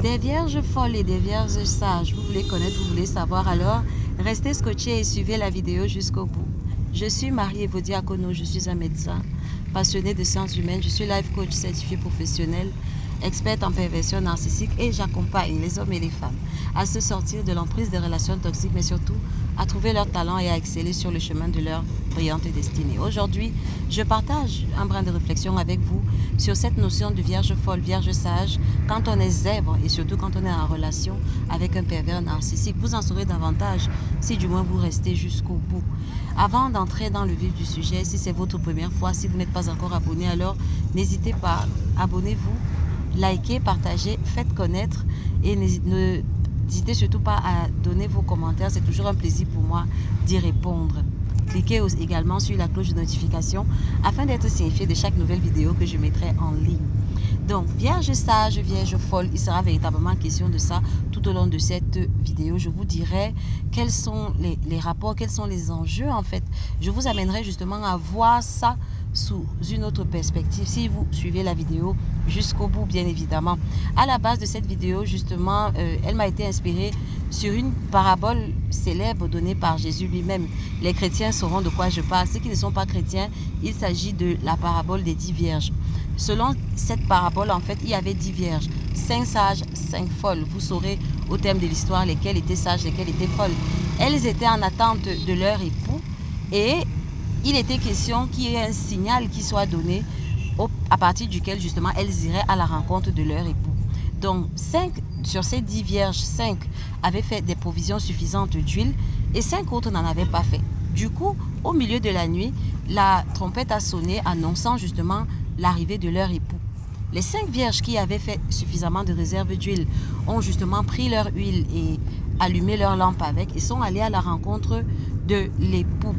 Des vierges folles et des vierges sages, vous voulez connaître, vous voulez savoir, alors restez scotchés et suivez la vidéo jusqu'au bout. Je suis Marie-Ève Diacono, je suis un médecin passionné de sciences humaines, je suis life coach certifié professionnel, experte en perversion narcissique et j'accompagne les hommes et les femmes à se sortir de l'emprise des relations toxiques, mais surtout à trouver leur talent et à exceller sur le chemin de leur brillante destinée. Aujourd'hui, je partage un brin de réflexion avec vous sur cette notion de vierge folle, vierge sage, quand on est zèbre et surtout quand on est en relation avec un pervers narcissique. Vous en saurez davantage si du moins vous restez jusqu'au bout. Avant d'entrer dans le vif du sujet, si c'est votre première fois, si vous n'êtes pas encore abonné, alors n'hésitez pas, abonnez-vous, likez, partagez, faites connaître et n'hésitez surtout pas à donner vos commentaires, c'est toujours un plaisir pour moi d'y répondre. Cliquez également sur la cloche de notification afin d'être signifié de chaque nouvelle vidéo que je mettrai en ligne. Donc, vierge sage, vierge folle, il sera véritablement question de ça tout au long de cette vidéo. Je vous dirai quels sont les rapports, quels sont les enjeux en fait. Je vous amènerai justement à voir ça sous une autre perspective si vous suivez la vidéo jusqu'au bout, bien évidemment. À la base de cette vidéo, justement, elle m'a été inspirée sur une parabole célèbre donnée par Jésus lui-même. Les chrétiens sauront de quoi je parle. Ceux qui ne sont pas chrétiens, il s'agit de la parabole des 10 vierges. Selon cette parabole, en fait, il y avait 10 vierges, 5 sages, 5 folles. Vous saurez au terme de l'histoire lesquelles étaient sages, lesquelles étaient folles. Elles étaient en attente de leur époux et il était question qu'il y ait un signal qui soit donné à partir duquel justement elles iraient à la rencontre de leur époux. Donc 5 sur ces 10 vierges, 5 avaient fait des provisions suffisantes d'huile et 5 autres n'en avaient pas fait. Du coup, au milieu de la nuit, la trompette a sonné annonçant justement l'arrivée de leur époux. Les 5 vierges qui avaient fait suffisamment de réserve d'huile ont justement pris leur huile et allumé leur lampe avec et sont allées à la rencontre de l'époux.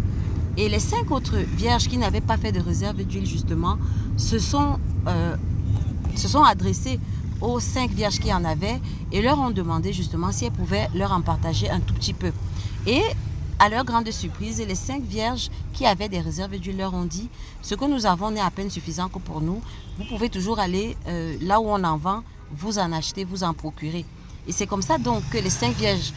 Et les 5 autres vierges qui n'avaient pas fait de réserve d'huile justement se sont adressées aux 5 vierges qui en avaient et leur ont demandé justement si elles pouvaient leur en partager un tout petit peu. Et à leur grande surprise, les 5 vierges qui avaient des réserves d'huile leur ont dit « Ce que nous avons n'est à peine suffisant que pour nous. Vous pouvez toujours aller là où on en vend, vous en acheter, vous en procurer. » Et c'est comme ça donc que les 5 vierges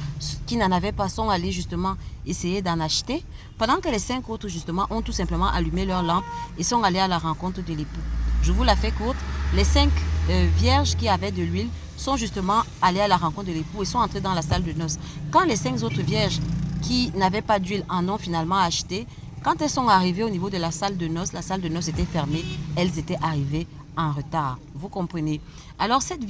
qui n'en avaient pas sont allées justement essayer d'en acheter, pendant que les 5 autres justement ont tout simplement allumé leur lampe et sont allées à la rencontre de l'époux. Je vous la fais courte, les 5 vierges qui avaient de l'huile sont justement allées à la rencontre de l'époux et sont entrées dans la salle de noces. Quand les 5 autres vierges qui n'avaient pas d'huile en ont finalement acheté, quand elles sont arrivées au niveau de la salle de noces était fermée, elles étaient arrivées en retard. Vous comprenez? Alors cette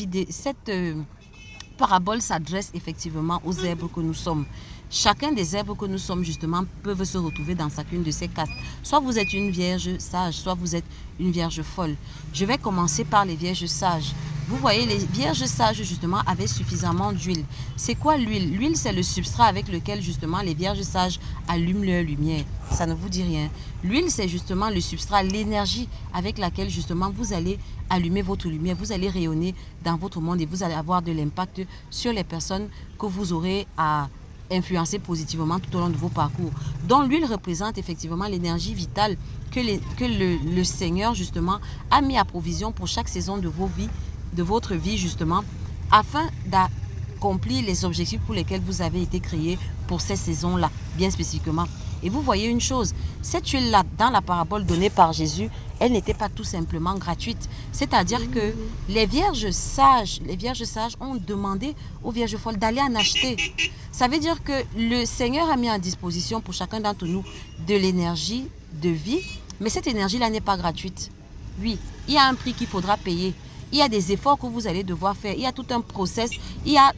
parabole s'adresse effectivement aux zèbres que nous sommes. Chacun des zèbres que nous sommes justement peuvent se retrouver dans chacune de ces castes. Soit vous êtes une vierge sage, soit vous êtes une vierge folle. Je vais commencer par les vierges sages. Vous voyez, les vierges sages justement avaient suffisamment d'huile. C'est quoi l'huile? L'huile, c'est le substrat avec lequel justement les vierges sages allument leur lumière. Ça ne vous dit rien. L'huile, c'est justement le substrat, l'énergie avec laquelle justement vous allez allumer votre lumière, vous allez rayonner dans votre monde et vous allez avoir de l'impact sur les personnes que vous aurez à influencer positivement tout au long de vos parcours. Donc l'huile représente effectivement l'énergie vitale que le Seigneur justement a mis à provision pour chaque saison de vos vies, de votre vie justement, afin d'accomplir les objectifs pour lesquels vous avez été créés pour ces saisons-là, bien spécifiquement. Et vous voyez une chose, cette huile-là, dans la parabole donnée par Jésus, elle n'était pas tout simplement gratuite. C'est-à-dire que les vierges sages ont demandé aux vierges folles d'aller en acheter. Ça veut dire que le Seigneur a mis à disposition pour chacun d'entre nous de l'énergie de vie, mais cette énergie-là n'est pas gratuite. Oui, il y a un prix qu'il faudra payer. Il y a des efforts que vous allez devoir faire. Il y a tout un process, il y a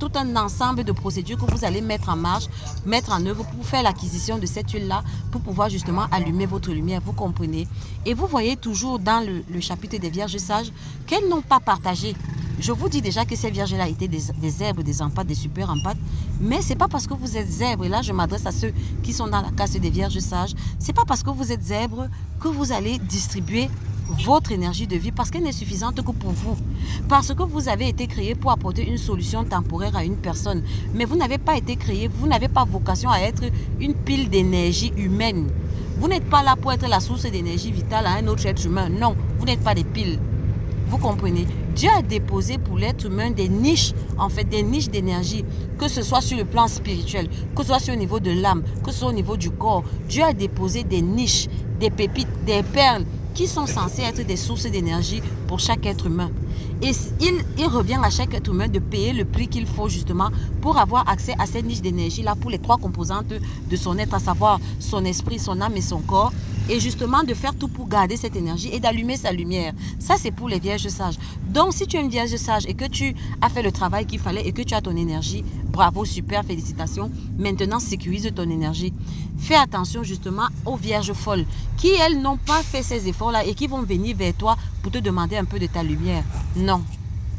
tout un ensemble de procédures que vous allez mettre en marche, mettre en œuvre pour faire l'acquisition de cette huile-là, pour pouvoir justement allumer votre lumière, vous comprenez. Et vous voyez toujours dans le chapitre des Vierges sages qu'elles n'ont pas partagé. Je vous dis déjà que ces vierges-là étaient des zèbres, des empathes, des super empathes, mais c'est pas parce que vous êtes zèbres, et là je m'adresse à ceux qui sont dans la caste des Vierges sages, c'est pas parce que vous êtes zèbres que vous allez distribuer votre énergie de vie parce qu'elle n'est suffisante que pour vous. Parce que vous avez été créé pour apporter une solution temporaire à une personne. Mais vous n'avez pas été créé, vous n'avez pas vocation à être une pile d'énergie humaine. Vous n'êtes pas là pour être la source d'énergie vitale à un autre être humain. Non, vous n'êtes pas des piles. Vous comprenez? Dieu a déposé pour l'être humain des niches, en fait, des niches d'énergie, que ce soit sur le plan spirituel, que ce soit sur le niveau de l'âme, que ce soit au niveau du corps. Dieu a déposé des niches, des pépites, des perles qui sont censées être des sources d'énergie pour chaque être humain. Et il revient à chaque être humain de payer le prix qu'il faut justement pour avoir accès à cette niche d'énergie-là pour les 3 composantes de son être, à savoir son esprit, son âme et son corps. Et justement de faire tout pour garder cette énergie et d'allumer sa lumière. Ça, c'est pour les vierges sages. Donc, si tu es une vierge sage et que tu as fait le travail qu'il fallait et que tu as ton énergie, bravo, super, félicitations. Maintenant, sécurise ton énergie. Fais attention justement aux vierges folles qui, elles, n'ont pas fait ces efforts-là et qui vont venir vers toi pour te demander un peu de ta lumière. Non.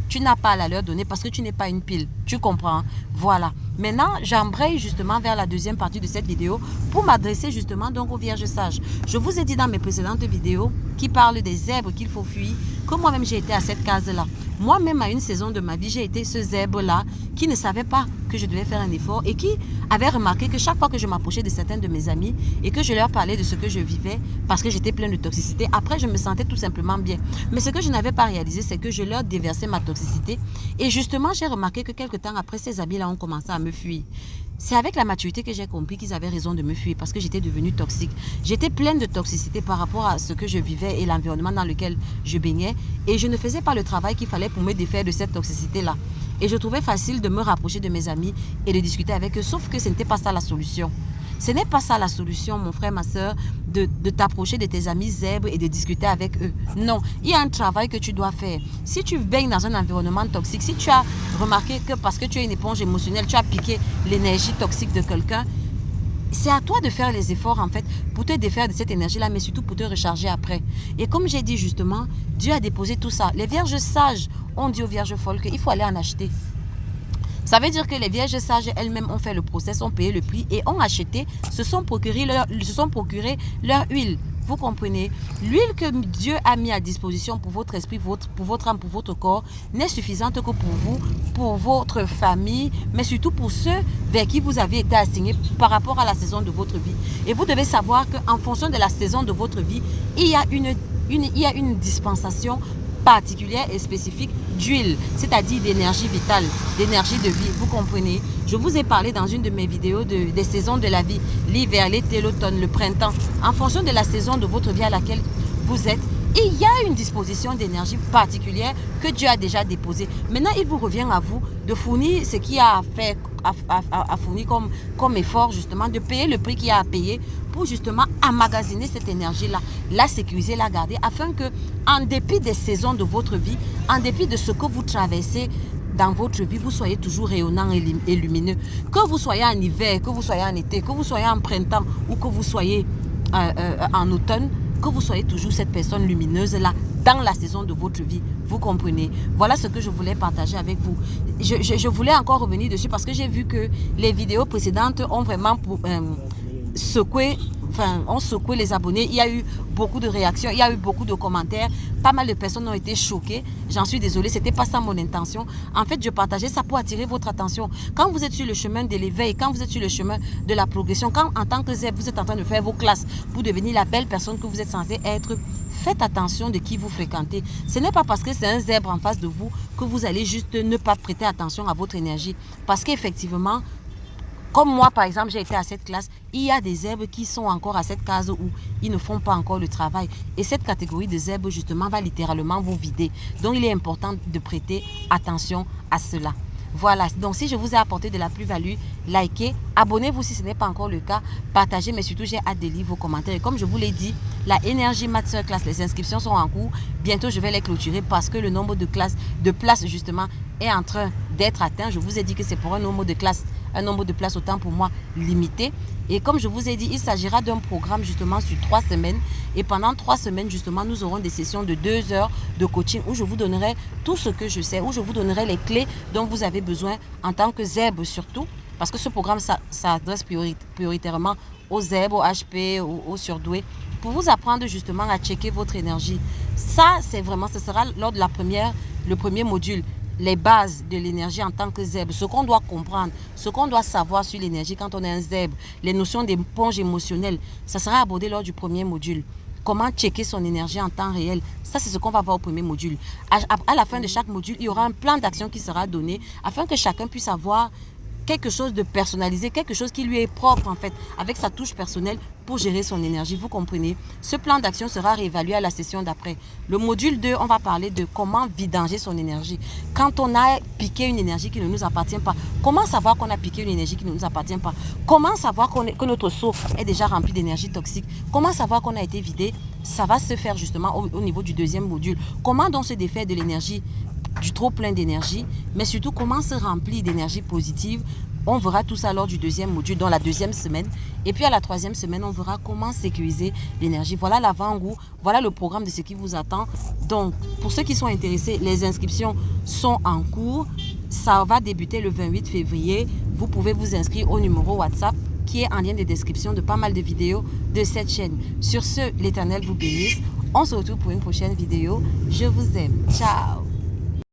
Tu n'as pas à la leur donner parce que tu n'es pas une pile. Tu comprends? Voilà. Maintenant, j'embraye justement vers la deuxième partie de cette vidéo pour m'adresser justement donc aux vierges sages. Je vous ai dit dans mes précédentes vidéos qui parlent des zèbres qu'il faut fuir, que moi-même j'ai été à cette case-là. Moi-même, à une saison de ma vie, j'ai été ce zèbre-là qui ne savait pas que je devais faire un effort et qui avait remarqué que chaque fois que je m'approchais de certains de mes amis et que je leur parlais de ce que je vivais parce que j'étais pleine de toxicité, après je me sentais tout simplement bien. Mais ce que je n'avais pas réalisé, c'est que je leur déversais ma toxicité et justement j'ai remarqué que quelques temps après, ces amis-là ont commencé à me fuir. C'est avec la maturité que j'ai compris qu'ils avaient raison de me fuir parce que j'étais devenue toxique. J'étais pleine de toxicité par rapport à ce que je vivais et l'environnement dans lequel je baignais et je ne faisais pas le travail qu'il fallait pour me défaire de cette toxicité-là. Et je trouvais facile de me rapprocher de mes amis et de discuter avec eux, sauf que ce n'était pas ça la solution. Ce n'est pas ça la solution, mon frère, ma soeur, de t'approcher de tes amis zèbres et de discuter avec eux. Non, il y a un travail que tu dois faire. Si tu baignes dans un environnement toxique, si tu as remarqué que parce que tu es une éponge émotionnelle, tu as piqué l'énergie toxique de quelqu'un, c'est à toi de faire les efforts en fait pour te défaire de cette énergie-là, mais surtout pour te recharger après. Et comme j'ai dit justement, Dieu a déposé tout ça. Les vierges sages ont dit aux vierges folles qu'il faut aller en acheter. Ça veut dire que les vierges sages elles-mêmes ont fait le process, ont payé le prix et ont acheté, se sont procuré leur huile. Vous comprenez? L'huile que Dieu a mis à disposition pour votre esprit, pour votre âme, pour votre corps, n'est suffisante que pour vous, pour votre famille, mais surtout pour ceux vers qui vous avez été assigné par rapport à la saison de votre vie. Et vous devez savoir qu'en fonction de la saison de votre vie, il y a une dispensation particulière et spécifique d'huile, c'est-à-dire d'énergie vitale, d'énergie de vie, vous comprenez? Je vous ai parlé dans une de mes vidéos des saisons de la vie, l'hiver, l'été, l'automne, le printemps. En fonction de la saison de votre vie à laquelle vous êtes, il y a une disposition d'énergie particulière que Dieu a déjà déposée. Maintenant, il vous revient à vous de fournir ce qu'il y a à faire, à fournir comme effort, justement, de payer le prix qu'il y a à payer pour justement emmagasiner cette énergie-là, la sécuriser, la garder, afin que, en dépit des saisons de votre vie, en dépit de ce que vous traversez dans votre vie, vous soyez toujours rayonnant et lumineux. Que vous soyez en hiver, que vous soyez en été, que vous soyez en printemps ou que vous soyez en automne, que vous soyez toujours cette personne lumineuse-là dans la saison de votre vie. Vous comprenez? Voilà ce que je voulais partager avec vous. Je voulais encore revenir dessus parce que j'ai vu que les vidéos précédentes ont vraiment secoué les abonnés. Il y a eu beaucoup de réactions, il y a eu beaucoup de commentaires. Pas mal de personnes ont été choquées. J'en suis désolée, c'était pas ça mon intention. En fait, je partageais ça pour attirer votre attention. Quand vous êtes sur le chemin de l'éveil, quand vous êtes sur le chemin de la progression, quand en tant que zèbre, vous êtes en train de faire vos classes pour devenir la belle personne que vous êtes censé être, faites attention de qui vous fréquentez. Ce n'est pas parce que c'est un zèbre en face de vous que vous allez juste ne pas prêter attention à votre énergie. Parce qu'effectivement, comme moi, par exemple, j'ai été à cette classe, il y a des zèbres qui sont encore à cette case où ils ne font pas encore le travail. Et cette catégorie de zèbres, justement, va littéralement vous vider. Donc, il est important de prêter attention à cela. Voilà, donc si je vous ai apporté de la plus-value, likez, abonnez-vous si ce n'est pas encore le cas, partagez, mais surtout j'ai hâte de lire vos commentaires. Et comme je vous l'ai dit, la Énergie Masterclass, les inscriptions sont en cours. Bientôt, je vais les clôturer parce que le nombre de places justement est en train d'être atteint. Je vous ai dit que c'est pour un nombre de places autant pour moi limité. Et comme je vous ai dit, il s'agira d'un programme justement sur 3 semaines. Et pendant 3 semaines, justement, nous aurons des sessions de 2 heures de coaching où je vous donnerai tout ce que je sais, où je vous donnerai les clés dont vous avez besoin en tant que zèbre surtout. Parce que ce programme s'adresse prioritairement aux zèbres, aux HP, aux surdoués, pour vous apprendre justement à checker votre énergie. Ça, c'est vraiment, ce sera lors de le premier module. Les bases de l'énergie en tant que zèbre, ce qu'on doit comprendre, ce qu'on doit savoir sur l'énergie quand on est un zèbre, les notions d'éponge émotionnelle, ça sera abordé lors du premier module. comment checker son énergie en temps réel. Ça, c'est ce qu'on va voir au premier module. À la fin de chaque module, il y aura un plan d'action qui sera donné afin que chacun puisse avoir quelque chose de personnalisé, quelque chose qui lui est propre en fait, avec sa touche personnelle pour gérer son énergie, vous comprenez. Ce plan d'action sera réévalué à la session d'après. Le module 2, on va parler de comment vidanger son énergie. Quand on a piqué une énergie qui ne nous appartient pas, comment savoir qu'on a piqué une énergie qui ne nous appartient pas? Comment savoir que notre seau est déjà rempli d'énergie toxique? Comment savoir qu'on a été vidé? Ça va se faire justement au niveau du deuxième module. Comment donc se défaire de l'énergie, du trop plein d'énergie, mais surtout comment se remplir d'énergie positive. On verra tout ça lors du deuxième module, dans la deuxième semaine. Et puis à la troisième semaine, on verra comment sécuriser l'énergie. Voilà l'avant-goût, voilà le programme de ce qui vous attend. Donc, pour ceux qui sont intéressés, les inscriptions sont en cours. Ça va débuter le 28 février. Vous pouvez vous inscrire au numéro WhatsApp qui est en lien de description de pas mal de vidéos de cette chaîne. Sur ce, l'Éternel vous bénisse. On se retrouve pour une prochaine vidéo. Je vous aime. Ciao.